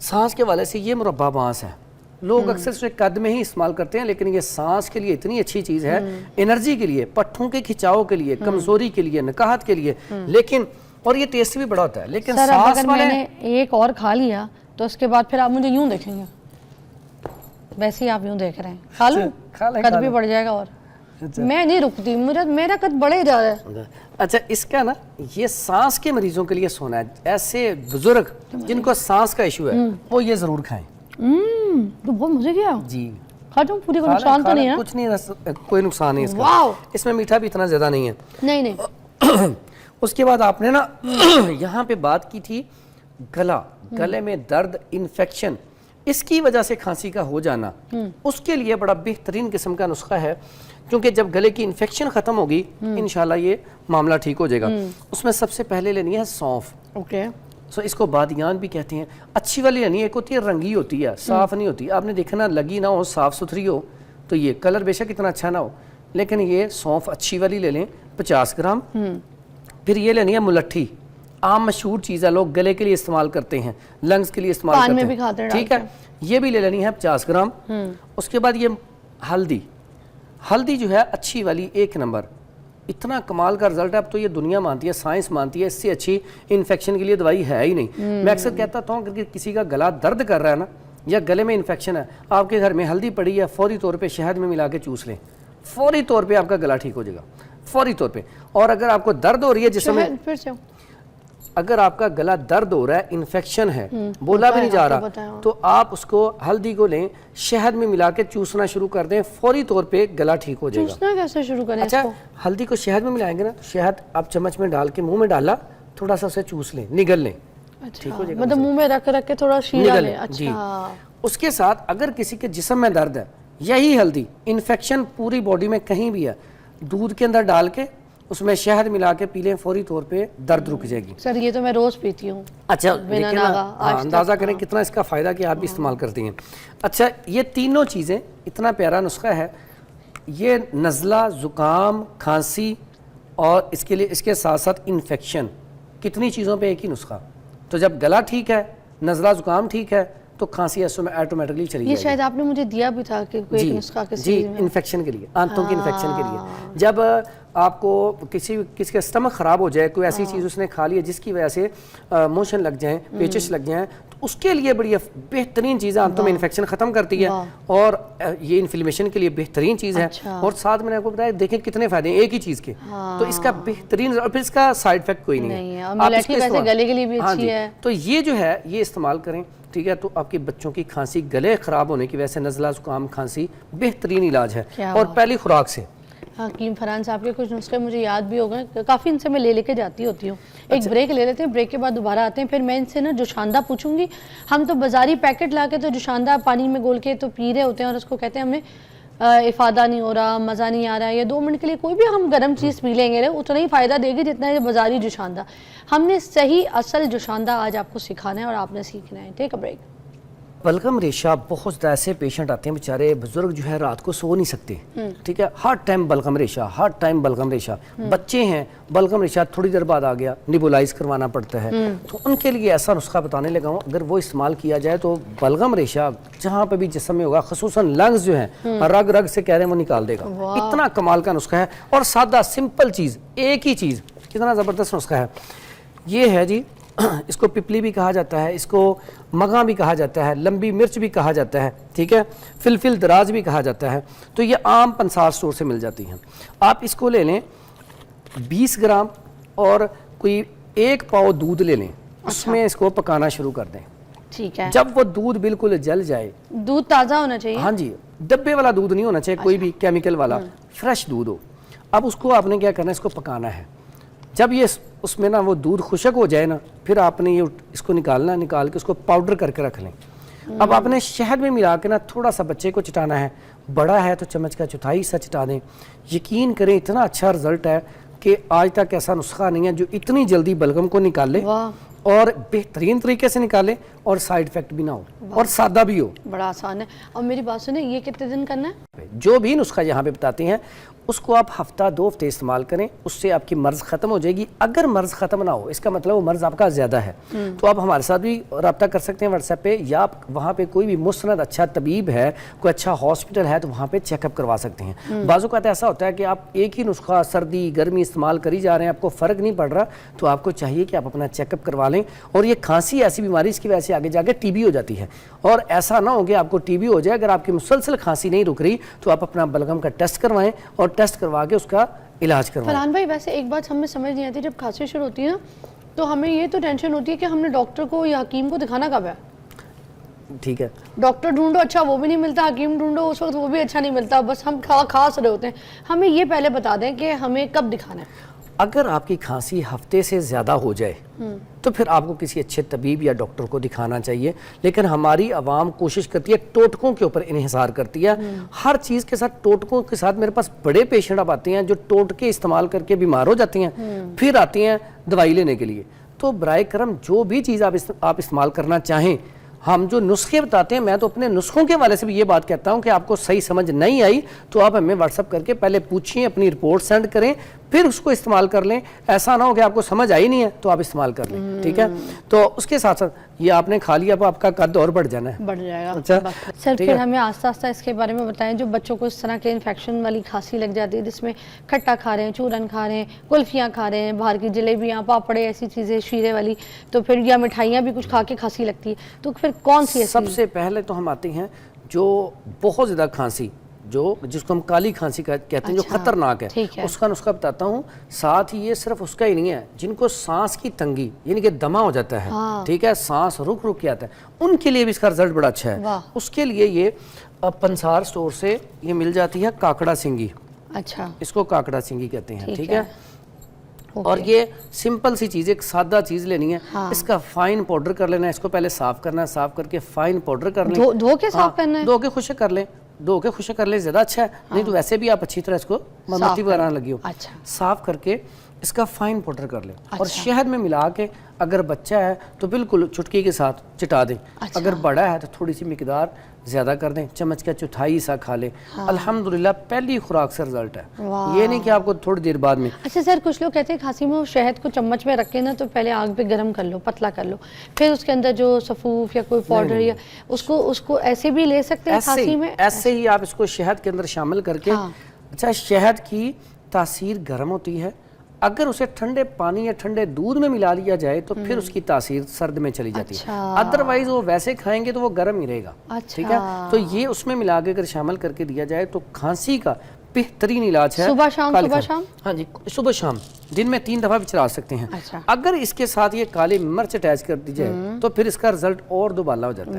سانس کے والے سے یہ مربع بانس ہے، لوگ اکثر اسے قد میں ہی استعمال کرتے ہیں، لیکن یہ سانس کے لیے اتنی اچھی چیز ہے، انرجی کے لیے، پٹھوں کے کھچاؤ کے لیے، کمزوری کے لیے، نکاہت کے لیے، لیکن اور یہ ٹیسٹ بھی بڑا ہوتا ہے۔ لیکن سر سانس اگر میں نے ایک اور کھا لیا تو اس کے بعد پھر آپ مجھے یوں دیکھیں گے، ویسے ہی آپ یوں دیکھ رہے ہیں، کھا لوں قد بھی بڑھ جائے گا، اور میں نہیں رکتی، میرا قد بڑھے جا رہا ہے۔ اچھا اس کا نا یہ سانس کے مریضوں کے لیے سونا ہے، ایسے بزرگ جن کو سانس کا ایشو ہے وہ یہ ضرور کھائیں۔ تو بہت مزے کیا جی کھا جاؤں پوری، کوئی نقصان تو نہیں ہے؟ کچھ نہیں، کوئی نقصان نہیں اس کا، واو اس میں میٹھا بھی اتنا زیادہ نہیں ہے۔ نہیں اس کے بعد آپ نے نا یہاں پہ بات کی تھی گلے میں درد، انفیکشن، اس کی وجہ سے کھانسی کا ہو جانا، اس کے لیے بڑا بہترین قسم کا نسخہ ہے، کیونکہ جب گلے کی انفیکشن ختم ہوگی انشاءاللہ یہ معاملہ ٹھیک ہو جائے گا۔ اس میں سب سے پہلے لینی ہے سونف، اوکے، اس کو بادیان بھی کہتے ہیں، اچھی والی لینی ہے، ایک ہوتی ہے رنگی ہوتی ہے، صاف نہیں ہوتی، آپ نے دیکھا نا لگی نہ ہو، صاف ستھری ہو تو یہ کلر بے شک اتنا اچھا نہ ہو، لیکن یہ سونف اچھی والی لے لیں 50 گرام۔ پھر یہ لینی ہے ملٹھی، عام مشہور چیز ہے، لوگ گلے کے لیے استعمال کرتے ہیں، لنگز کے لیے استعمال پان میں کرتے بھی کھاتے ہیں، ہیں، ٹھیک ہے، یہ بھی لے لینی ہے 50 گرام۔ اس کے بعد یہ ہلدی جو ہے اچھی والی 1 نمبر، اتنا کمال کا رزلٹ ہے، اب تو یہ دنیا مانتی ہے، سائنس مانتی ہے، اس سے اچھی انفیکشن کے لیے دوائی ہے ہی نہیں۔ میں اکثر کہتا ہوں کہ کسی کا گلا درد کر رہا ہے نا، یا گلے میں انفیکشن ہے، آپ کے گھر میں ہلدی پڑی ہے، فوری طور پہ شہد میں ملا کے چوس لیں، فوری طور پہ آپ کا گلا ٹھیک ہو جائے گا، فوری طور پہ۔ اور اگر آپ کو درد ہو رہی ہے جسم میں، اگر آپ کا گلا درد ہو رہا ہے، انفیکشن ہے، بولا بھی نہیں جا رہا، تو آپ اس کو ہلدی کو لیں، شہد میں ملا کے چوسنا شروع کر دیں، فوری طور پہ گلا ٹھیک ہو جائے گا۔ چوسنا کیسے شروع کریں؟ اچھا ہلدی کو شہد میں ملائیں گے نا، شہد آپ چمچ میں ڈال کے منہ میں ڈالا، تھوڑا سا اسے چوس لیں، نگل لیں، ٹھیک ہو جائے گا، مطلب منہ میں رکھ کے تھوڑا شیرہ لیں۔ اچھا، اس کے ساتھ اگر کسی کے جسم میں درد ہے، یہی ہلدی انفیکشن پوری باڈی میں کہیں بھی ہے، دودھ کے اندر ڈال کے اس میں شہد ملا کے پی لیں، فوری طور پہ درد رک جائے گی۔ سر یہ تو میں روز پیتی ہوں۔ اچھا اندازہ کریں کتنا اس کا فائدہ کہ آپ بھی استعمال کرتی ہیں۔ اچھا یہ تینوں چیزیں، اتنا پیارا نسخہ ہے، یہ نزلہ، زکام، کھانسی اور اس کے لیے اس کے ساتھ ساتھ انفیکشن، کتنی چیزوں پہ ایک ہی نسخہ۔ تو جب گلا ٹھیک ہے، نزلہ زکام ٹھیک ہے، تو کھانسی ایسے میں آٹومیٹکلی چلی جائے گی۔ یہ شاید آپ نے مجھے دیا بھی تھا کہ کوئی ایک نسخہ کسی جی انفیکشن کے لیے، آنتوں کی انفیکشن کے لیے، جب آپ کو کسی کا اسٹمک خراب ہو جائے، کوئی ایسی چیز اس نے کھا لی ہے جس کی وجہ سے موشن لگ جائیں، پیچش لگ جائیں، تو اس کے لیے بڑی بہترین چیز ہے، آنتوں میں انفیکشن ختم کرتی ہے، اور یہ انفلیمیشن کے لیے بہترین چیز ہے۔ اور ساتھ میں نے آپ کو بتایا دیکھیں کتنے فائدے ہیں ایک ہی چیز کے، تو اس کا بہترین، اور پھر اس کا سائیڈ افیکٹ کوئی نہیں ہے، ملٹھی ویسے گلے کے لیے بھی اچھی ہے، تو یہ جو ہے یہ استعمال کریں، ٹھیک ہے۔ تو آپ کے بچوں کی کھانسی، گلے خراب ہونے کی وجہ سے نزلہ زکام کھانسی بہترین علاج ہے، اور پہلی خوراک سے۔ حکیم فرحان صاحب کے کچھ نسخے مجھے یاد بھی ہو گئے، کافی ان سے میں لے کے جاتی ہوتی ہوں۔ ایک بریک لے لیتے ہیں، بریک کے بعد دوبارہ آتے ہیں، پھر میں ان سے نا جوشاندہ پوچھوں گی۔ ہم تو بازاری پیکٹ لا کے تو جوشاندہ پانی میں گول کے تو پی رہے ہوتے ہیں، اور اس کو کہتے ہیں ہمیں افادہ نہیں ہو رہا، مزہ نہیں آ رہا ہے، یا 2 منٹ کے لیے کوئی بھی ہم گرم چیز پی لیں گے اتنا ہی فائدہ دے گی جتنا ہے بازاری جوشاندہ۔ ہم نے صحیح اصل جوشاندہ آج آپ کو سکھانا ہے اور آپ نے سیکھنا ہے۔ ٹیک اے بریک۔ بلغم ریشہ، بہت زیادہ ایسے پیشنٹ آتے ہیں بیچارے بزرگ جو ہے رات کو سو نہیں سکتے، ٹھیک ہے، ہر ٹائم بلغم ریشہ، ہر ٹائم بلغم ریشہ، بچے ہیں بلغم ریشہ تھوڑی دیر بعد آ گیا، نیبولائز کروانا پڑتا ہے، تو ان کے لیے ایسا نسخہ بتانے لگا ہوں، اگر وہ استعمال کیا جائے تو بلغم ریشہ جہاں پہ بھی جسم میں ہوگا، خصوصاً لنگز جو ہیں رگ سے کہہ رہے ہیں وہ نکال دے گا۔ اتنا کمال کا نسخہ ہے، اور سادہ سمپل چیز، ایک ہی چیز، کتنا زبردست نسخہ ہے۔ یہ ہے جی، اس کو پپلی بھی کہا جاتا ہے، اس کو مگاں بھی کہا جاتا ہے، لمبی مرچ بھی کہا جاتا ہے، ٹھیک ہے، فلفل دراز بھی کہا جاتا ہے، تو یہ عام پنسار سٹور سے مل جاتی ہیں۔ آپ اس کو لے لیں 20 گرام، اور کوئی 1 پاؤ دودھ لے لیں، اس میں اس کو پکانا شروع کر دیں، ٹھیک ہے۔ جب وہ دودھ بالکل جل جائے، دودھ تازہ ہونا چاہیے؟ ہاں جی، ڈبے والا دودھ نہیں ہونا چاہیے، کوئی بھی کیمیکل والا، فریش دودھ ہو۔ اب اس کو آپ نے کیا کرنا ہے، اس کو پکانا ہے، جب یہ اس میں نا وہ دودھ خشک ہو جائے نا، پھر آپ نے یہ اس کو نکال کے اس کو پاؤڈر کر کے رکھ لیں۔ اب آپ نے شہد میں ملا کے نا تھوڑا سا بچے کو چٹانا ہے، بڑا ہے تو چمچ کا چوتھائی سا چٹا دیں، یقین کریں اتنا اچھا رزلٹ ہے کہ آج تک ایسا نسخہ نہیں ہے جو اتنی جلدی بلغم کو نکالے اور بہترین طریقے سے نکالے، اور سائڈ افیکٹ بھی نہ ہو اور سادہ بھی ہو. بڑا آسان ہے. اور میری بات سنیں, یہ کتنے دن کرنا ہے؟ جو بھی نسخہ یہاں پہ بتاتے ہیں اس کو آپ ہفتہ 2 ہفتے استعمال کریں, اس سے آپ کی مرض ختم ہو جائے گی. اگر مرض ختم نہ ہو, اس کا مطلب وہ مرض آپ کا زیادہ ہے, تو آپ ہمارے ساتھ بھی رابطہ کر سکتے ہیں واٹس ایپ پہ, یا آپ وہاں پہ کوئی بھی مستند اچھا طبیب ہے, کوئی اچھا ہاسپٹل ہے, تو وہاں پہ چیک اپ کروا سکتے ہیں. بعض اوقات ایسا ہوتا ہے کہ آپ ایک ہی نسخہ سردی گرمی استعمال کری جا رہے ہیں, آپ کو فرق نہیں پڑ رہا, تو آپ کو چاہیے کہ آپ اپنا چیک اپ کروا لیں. اور یہ کھانسی ایسی بیماری اس کی وجہ سے آگے جا کے ٹی بی ہو جاتی ہے, اور ایسا نہ ہو کہ آپ کو ٹی بی ہو جائے. اگر آپ کی مسلسل کھانسی نہیں رک رہی تو آپ اپنا بلغم کا ٹیسٹ کروائیں, اور ٹیسٹ کروا کے اس کا علاج کروائیں. فرحان بھائی, ویسے ایک بات ہمیں سمجھ نہیں آتی, جب کھانسی شروع ہوتی ہے نا تو ہمیں یہ تو ٹینشن ہوتی ہے کہ ہم نے ڈاکٹر کو یا حکیم کو دکھانا کب ہے. ٹھیک ہے, ڈاکٹر ڈھونڈو, اچھا وہ بھی نہیں ملتا, حکیم ڈھونڈو, اس وقت وہ بھی اچھا نہیں ملتا, بس ہم خاص رہے ہوتے ہیں. ہمیں یہ پہلے بتا دیں کہ ہمیں کب دکھانا ہے. اگر آپ کی کھانسی ہفتے سے زیادہ ہو جائے تو پھر آپ کو کسی اچھے طبیب یا ڈاکٹر کو دکھانا چاہیے. لیکن ہماری عوام کوشش کرتی ہے, ٹوٹکوں کے اوپر انحصار کرتی ہے. ہر چیز کے ساتھ ٹوٹکوں کے ساتھ میرے پاس بڑے پیشنٹ اب آتے ہیں جو ٹوٹکے استعمال کر کے بیمار ہو جاتی ہیں, پھر آتی ہیں دوائی لینے کے لیے. تو برائے کرم جو بھی چیز آپ استعمال کرنا چاہیں, ہم جو نسخے بتاتے ہیں, میں تو اپنے نسخوں کے والے سے بھی یہ بات کہتا ہوں کہ آپ کو صحیح سمجھ نہیں آئی تو آپ ہمیں واٹس ایپ کر کے پہلے پوچھیں, اپنی رپورٹ سینڈ کریں, پھر اس کو استعمال کر لیں. ایسا نہ ہو کہ آپ کو سمجھ آئی نہیں ہے تو آپ استعمال کر لیں. ٹھیک ہے, تو اس کے ساتھ ساتھ یہ آپ نے کھا لیا, اب آپ کا قد اور بڑھ جانا ہے, بڑھ جائے گا. اچھا سر پھر ہمیں آہستہ آہستہ اس کے بارے میں بتائیں, جو بچوں کو اس طرح کے انفیکشن والی کھانسی لگ جاتی ہے, جس میں کھٹا کھا رہے ہیں, چورن کھا رہے ہیں, کلفیاں کھا رہے ہیں, باہر کی جلیبیاں, پاپڑے, ایسی چیزیں شیرے والی, تو پھر یا مٹھائیاں بھی کچھ کھا کے کھانسی لگتی ہے, تو پھر کون سی؟ سب سے پہلے تو ہم آتے ہیں جو بہت زیادہ کھانسی, جس کو ہم کالی کھانسی کہتے ہیں, جو خطرناک ہے, اس کا نسخہ بتاتا ہوں. ساتھ ہی یہ صرف اس کا ہی نہیں ہے, جن کو سانس کی تنگی یعنی کہ دمہ ہو جاتا ہے, ٹھیک ہے, سانس رک کے آتا ہے, ان کے لیے بھی اس کا رزلٹ بڑا اچھا ہے. اس کے لیے یہ پنسار سٹور سے یہ مل جاتی ہے کاکڑا سنگی. اچھا, اس کو کاکڑا سنگی کہتے ہیں. ٹھیک ہے, اور یہ سمپل سی چیز, ایک سادہ چیز لینی ہے, اس کا فائن پاؤڈر کر لینا ہے. اس کو پہلے صاف کرنا ہے, صاف کر کے فائن پاؤڈر کر لیں, دھو کے صاف کرنا ہے, دھو کے خشک کر لیں, دھو کے خشک کر لیں زیادہ اچھا ہے. نہیں تو ویسے بھی آپ اچھی طرح اس کو مٹی وغیرہ لگی ہو, صاف کر کے اس کا فائن پاؤڈر کر لیں, اور شہد میں ملا کے, اگر بچہ ہے تو بالکل چٹکی کے ساتھ چٹا دیں, اگر بڑا ہے تو تھوڑی سی مقدار زیادہ کر دیں, چمچ کا چوتھائی سا کھا لیں. الحمدللہ پہلی خوراک سے رزلٹ ہے, یہ نہیں کہ آپ کو تھوڑی دیر بعد میں. اچھا سر, کچھ لوگ کہتے ہیں کھانسی میں شہد کو چمچ میں رکھے نا تو پہلے آگ پہ گرم کر لو, پتلا کر لو, پھر اس کے اندر جو سفوف یا کوئی پاؤڈر یا اس کو ایسے بھی لے سکتے ہیں کھانسی میں؟ ایسے ہی آپ اس کو شہد کے اندر شامل کر کے. اچھا, شہد کی تاثیر گرم ہوتی ہے, اگر اسے ٹھنڈے پانی یا ٹھنڈے دودھ میں ملا لیا جائے تو پھر اس کی تاثیر سرد میں چلی جاتی ہے. ادروائز وہ ویسے کھائیں گے تو وہ گرم ہی رہے گا. ٹھیک ہے, تو یہ اس میں ملا کے اگر شامل کر کے دیا جائے تو کھانسی کا بہترین علاج ہے. صبح شام, صبح شام, ہاں جی, صبح شام, دن میں 3 دفعہ بھی چلا سکتے ہیں. اگر اس کے ساتھ یہ کالی مرچ اٹیچ کر دی جائے تو پھر اس کا رزلٹ اور دوبالا ہو جاتا ہے.